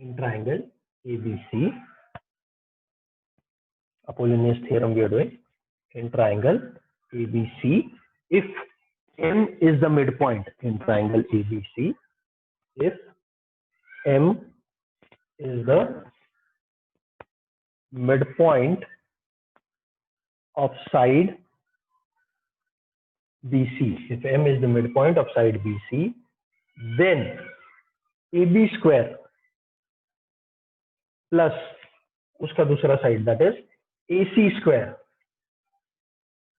in triangle ABC. Apollonius theorem we are doing. In triangle ABC, if M is the midpoint in triangle ABC, if M is the midpoint of side BC, if M is the midpoint of side BC, then AB square plus uska dusra side, that is AC square,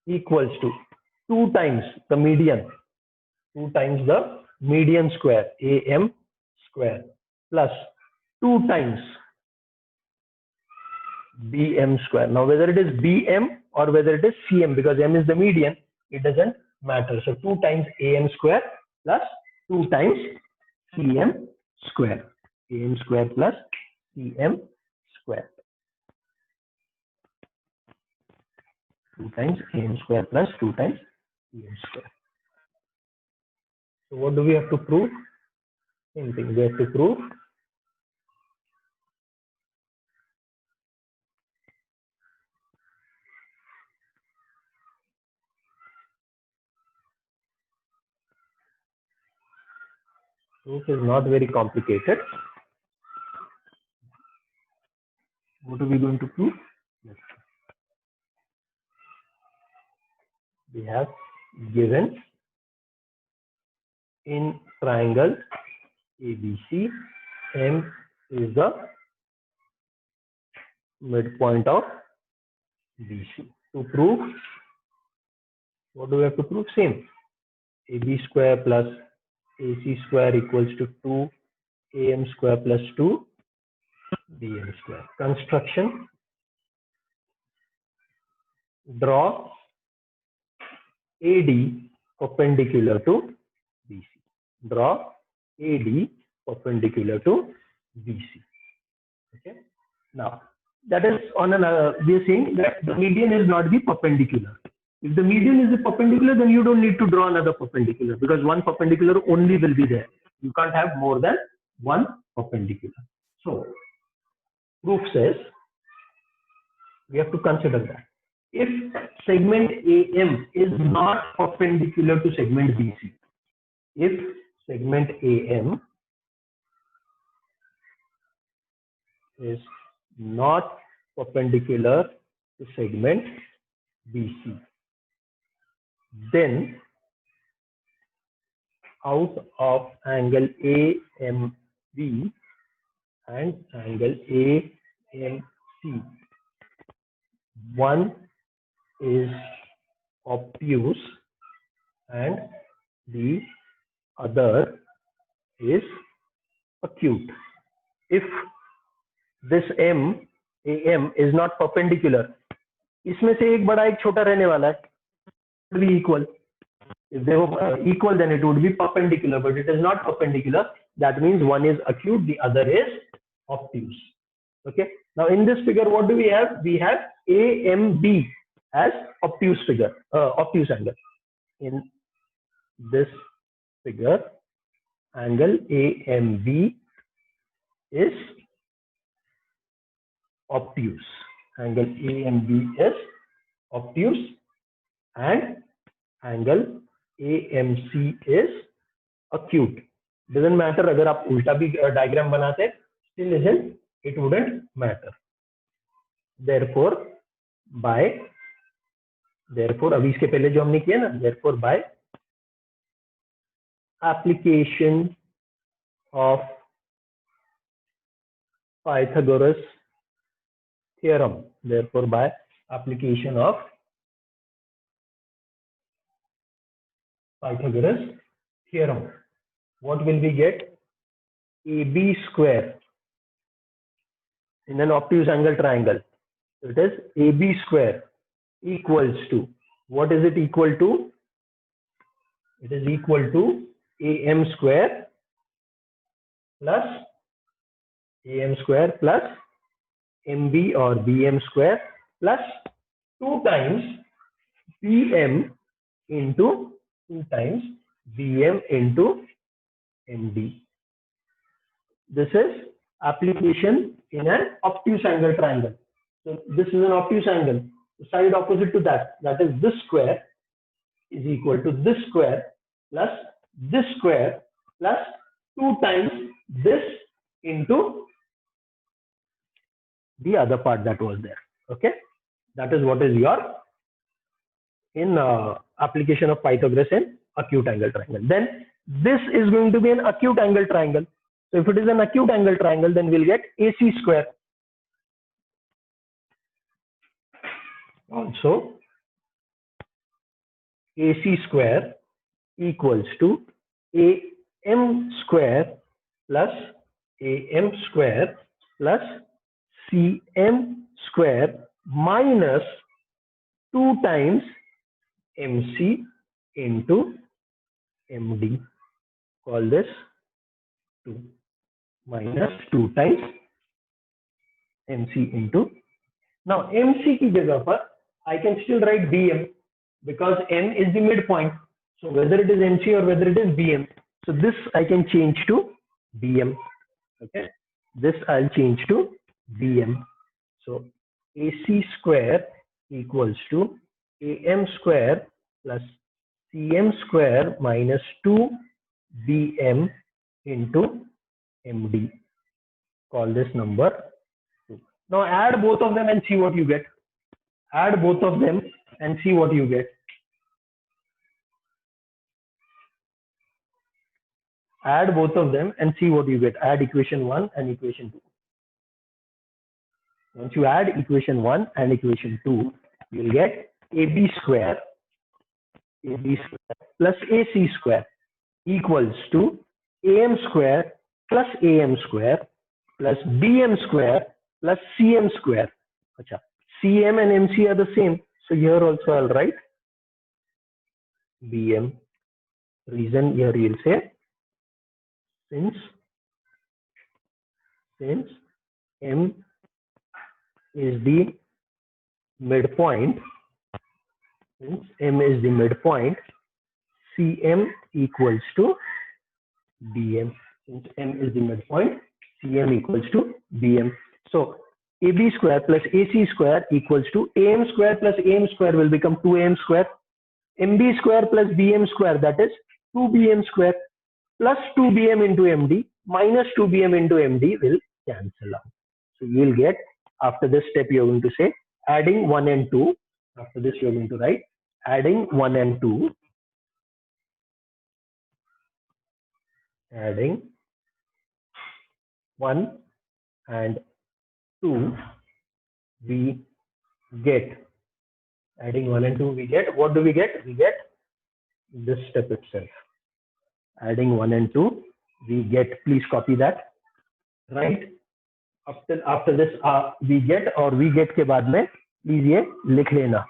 equals to 2 times the median, 2 times the median square, AM square, plus 2 times BM square. Now whether it is BM or whether it is CM, because M is the median, it doesn't matter. So 2 times AM square plus 2 times CM square, AM square plus CM square, 2 times AM square plus 2 times CM square. So what do we have to prove? Same thing, we have to prove proof is not very complicated. What are we going to prove? We have given in triangle ABC, M is the midpoint of BC. To prove, what do we have to prove? Same. AB square plus AC square equals to 2 AM square plus 2 BM square. Construction. Draw AD perpendicular to BC. Draw AD perpendicular to BC. Okay. Now that is on an we are saying that the median is not the perpendicular. If the median is the perpendicular, then you don't need to draw another perpendicular, because one perpendicular only will be there. You can't have more than one perpendicular. So proof says we have to consider that if segment AM is not perpendicular to segment BC, if segment AM is not perpendicular to segment BC, then out of angle AMB and angle AMC, one is obtuse and the other is acute. If this AM is not perpendicular, इसमें से एक बड़ा एक छोटा रहने वाला है, it will be equal. If they were equal, then it would be perpendicular, but it is not perpendicular. That means one is acute, the other is obtuse. Okay. Now in this figure, what do we have? We have AMB as obtuse figure, obtuse angle. In this figure, angle AMB is obtuse. Angle AMB is obtuse and angle AMC is acute. Doesn't matter अगर आप उल्टा भी diagram बनाते, still it wouldn't matter. Therefore अभी इसके पहले जो हमने किया ना, therefore by application of Pythagoras theorem, therefore by application of Pythagoras theorem, what will we get? AB square in an obtuse angle triangle. So it is AB square equals to, what is it equal to? It is equal to AM square plus MB or BM square plus 2 times BM into 2 times BM into MB. This is application in an obtuse angle triangle. So this is an obtuse angle. The side opposite to that, that is this square, is equal to this square plus this square plus 2 times this into the other part that was there. Okay, that is what is your in application of Pythagoras in acute angle triangle. Then this is going to be an acute angle triangle. So if it is an acute angle triangle, then we'll get AC square. Also, AC square equals to AM square plus AM square plus CM square minus 2 times MC into MD. Call this 2 minus 2 times MC into. Now MC की जगह पर I can still write BM because M is the midpoint. So whether it is MC or whether it is BM, so this I can change to BM. Okay, this I'll change to BM. So AC square equals to AM square plus CM square minus 2 BM into MD. Call this number 2. Now add both of them and see what you get. Add both of them and see what you get. Add both of them and see what you get. Add equation 1 and equation 2. Once you add equation 1 and equation 2, you will get AB square plus AC square equals to AM square plus AM square plus BM square plus CM square. Achha, CM and MC are the same. So here also I'll write BM. Reason here you'll say since M is the midpoint, since M is the midpoint, CM equals to BM. Since M is the midpoint, CM equals to BM. So AB square plus AC square equals to AM square plus AM square will become 2AM square. MB square plus BM square, that is 2BM square, plus 2BM into MD minus 2BM into MD will cancel out. So you will get, after this step you are going to say adding 1 and 2. After this you are going to write adding 1 and 2. Adding 1 and 2 we get, adding 1 and 2 we get, what do we get? We get this step itself. Adding 1 and 2 we get, please copy that, right? After this we get और we get के बाद में please ये लिख लेना.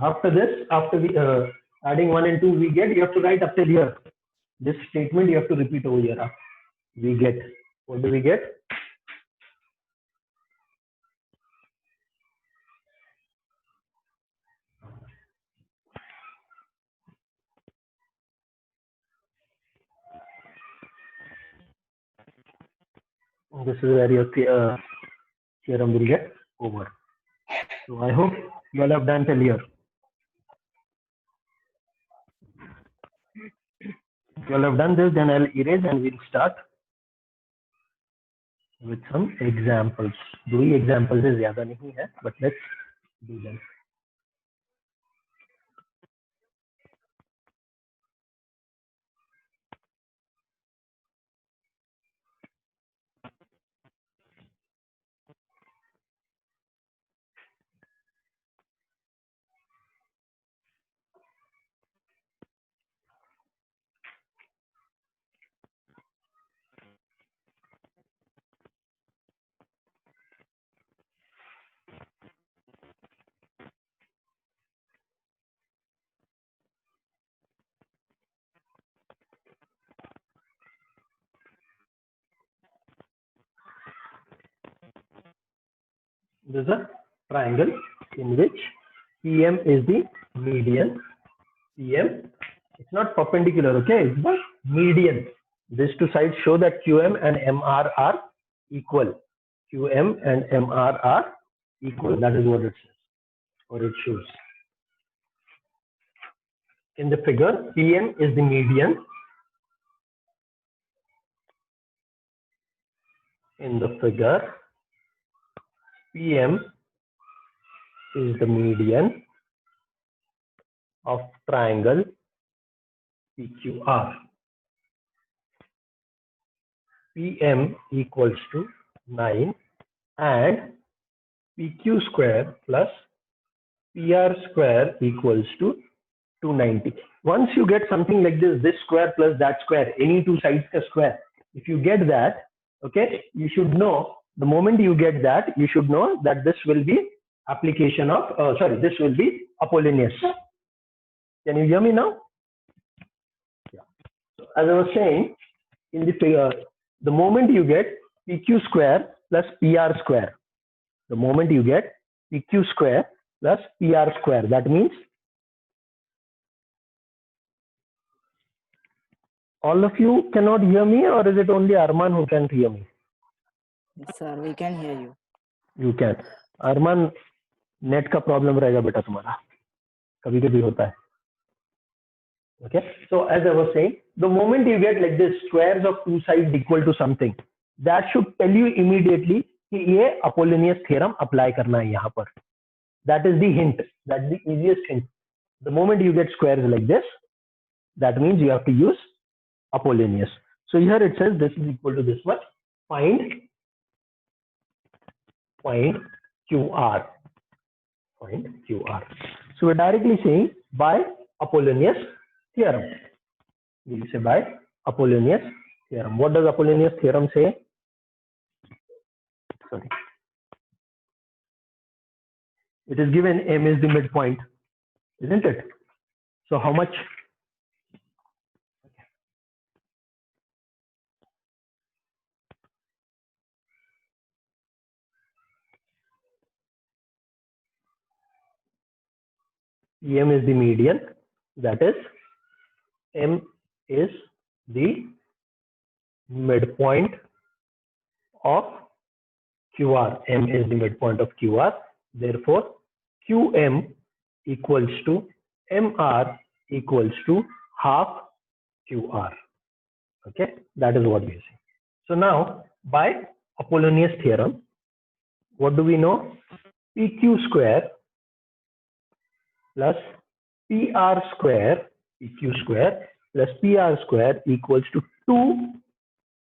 After this, after the adding 1 and 2 we get, you have to write up till here. This statement you have to repeat over here. We get, what do we get? This is where your theorem will get over. So I hope You all have done till here. You all have done this, then I'll erase and we'll start with some examples. दो ही examples है, ज़्यादा नहीं है, but let's do them. This is a triangle in which PM is the median. PM, it's not perpendicular, okay? It's the median. These two sides show that QM and MR are equal. QM and MR are equal. That is what it says, or it shows. In the figure, PM is the median. In the figure, PM is the median of triangle PQR. PM equals to 9 and PQ square plus PR square equals to 290. Once you get something like this square plus that square, any two sides ka square, if you get that, okay, you should know, the moment you get that, you should know that this will be application of, this will be Apollonius. Can you hear me now? Yeah. So as I was saying, in the figure, the moment you get PQ square plus PR square, the moment you get PQ square plus PR square, that means all of you cannot hear me, or is it only Arman who can hear me? Yes, sir, we can hear you. You can. Arman, net का problem रहेगा बेटा तुम्हारा, कभी कभी होता है. Okay, so as I was saying, the moment you get like this squares of two sides equal to something, that should tell you immediately कि ये Apollonius theorem apply करना है यहाँ पर. That is the hint. That's the easiest hint. The moment you get squares like this, that means you have to use Apollonius. So here it says this is equal to this much. Find QR. Find QR. So we're directly saying by Apollonius theorem. We say by Apollonius theorem. What does Apollonius theorem say? Sorry. It is given M is the midpoint, isn't it? So how much? M is the median, that is M is the midpoint of QR. M is the midpoint of QR. Therefore, QM equals to MR equals to half QR. Okay, that is what we say. So now, by Apollonius theorem, what do we know? PQ square plus PR square, PQ square plus PR square equals to 2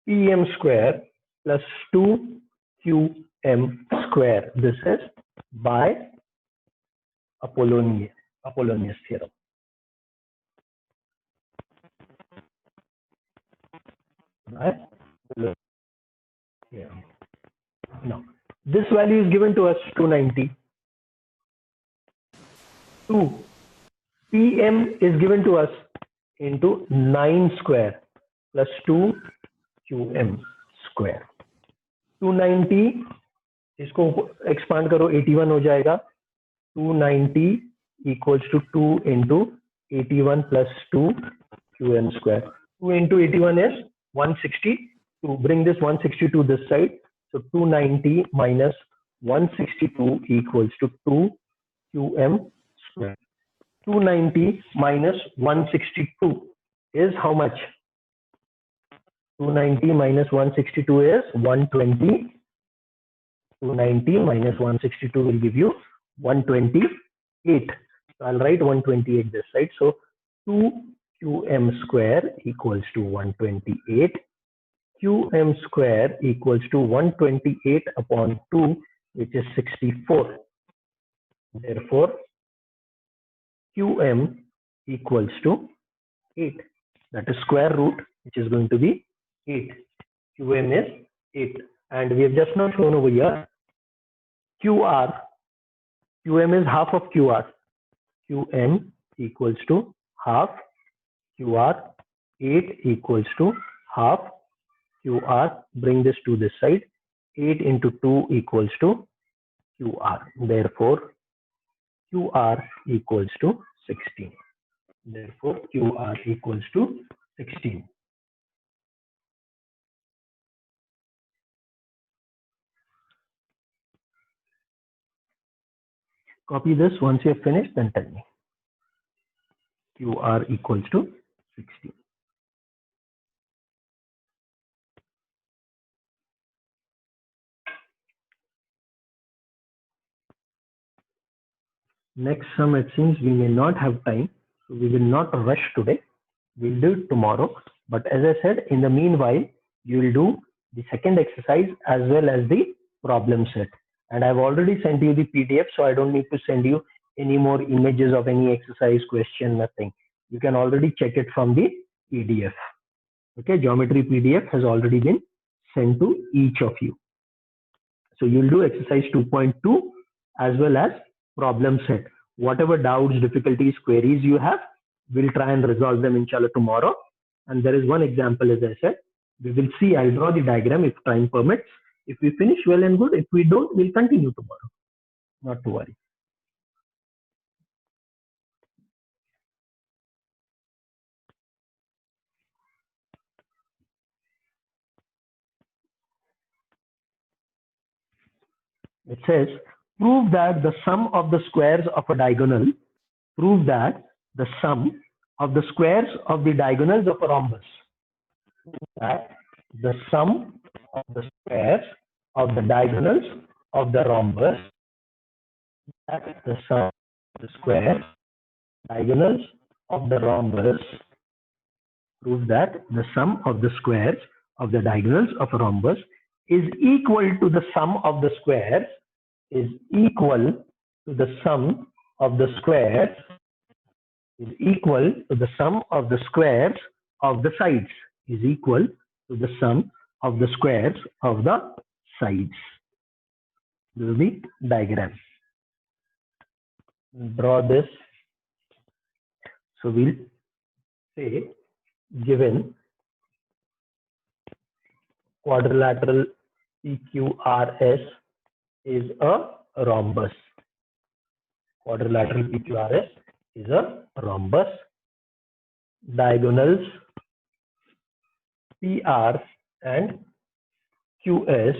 PM square plus 2 QM square. This is by Apollonius theorem. Right? Yeah. Now, this value is given to us 290. 2 PM is given to us into 9 square plus 2 QM square. 290 इसको expand करो 81 हो जाएगा. 290 equals to 2 into 81 plus 2 QM square. 2 into 81 is 162. Bring this 162 this side. So 290 minus 162 equals to 2 QM square. 290 minus 162 is how much? 290 minus 162 is 120. 290 minus 162 will give you 128. So I'll write 128 this side. So 2QM square equals to 128. QM square equals to 128 upon 2, which is 64. Therefore, QM equals to 8. That is square root, which is going to be 8. QM is 8. And we have just now shown over here QR. QM is half of QR. QM equals to half QR. 8 equals to half QR. Bring this to this side. 8 into 2 equals to QR. Therefore, QR equals to 16. Therefore, QR equals to 16. Copy this. Once you have finished, then tell me. QR equals to 16. Next sum, it seems we may not have time, so we will not rush today. We'll do it tomorrow. But as I said, in the meanwhile, you will do the second exercise as well as the problem set. And I've already sent you the PDF, so I don't need to send you any more images of any exercise, question, nothing. You can already check it from the PDF. Okay, geometry PDF has already been sent to each of you. So you'll do exercise 2.2 as well as problem set. Whatever doubts, difficulties, queries you have, we'll try and resolve them inshallah tomorrow. And there is one example, as I said. We will see. I'll draw the diagram if time permits. If we finish, well and good. If we don't, we'll continue tomorrow. Not to worry. It says, prove that the sum of the squares of a diagonal, prove that the sum of the squares of the diagonals of a rhombus, that the sum of the squares of the diagonals of the rhombus, that the sum of the squares diagonals of the rhombus, prove that the sum of the squares of the diagonals of a rhombus is equal to the sum of the squares, is equal to the sum of the squares, is equal to the sum of the squares of the sides, is equal to the sum of the squares of the sides. This is the diagram. Draw this. So we'll say, given quadrilateral PQRS is a rhombus. Quadrilateral PQRS is a rhombus. Diagonals PR and QS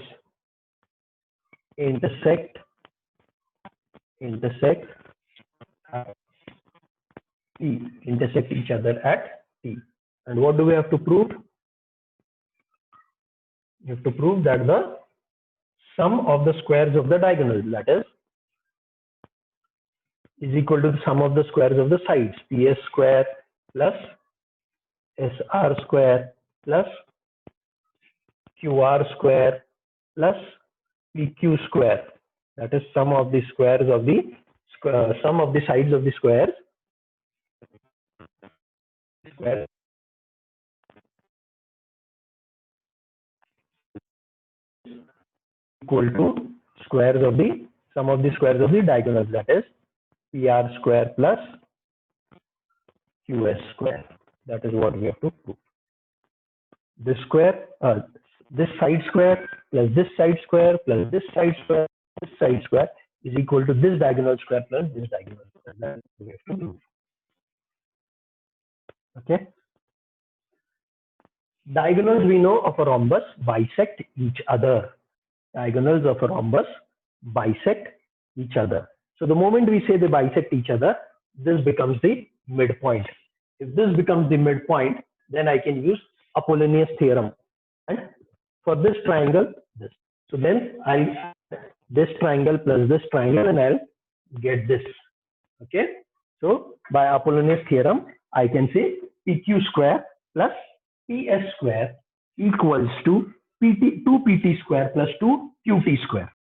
intersect at T, intersect each other at T. And what do we have to prove? You have to prove that the sum of the squares of the diagonals, that is equal to the sum of the squares of the sides, PS square plus SR square plus QR square plus PQ square. That is sum of the squares of the sum of the sides of the squares. Equal to squares of the sum of the squares of the diagonals, that is PR square plus QS square. That is what we have to prove. This square, this side square plus this side square plus this side square, this side square is equal to this diagonal square plus this diagonal square. That we have to prove. Okay. Diagonals we know of a rhombus bisect each other. Diagonals of a rhombus bisect each other. So the moment we say they bisect each other, this becomes the midpoint. If this becomes the midpoint, then I can use Apollonius theorem. And for this triangle, this. So then I'll this triangle plus this triangle and I'll get this. Okay. So by Apollonius theorem, I can say PQ square plus PS square equals to PT, 2PT square plus 2QT square.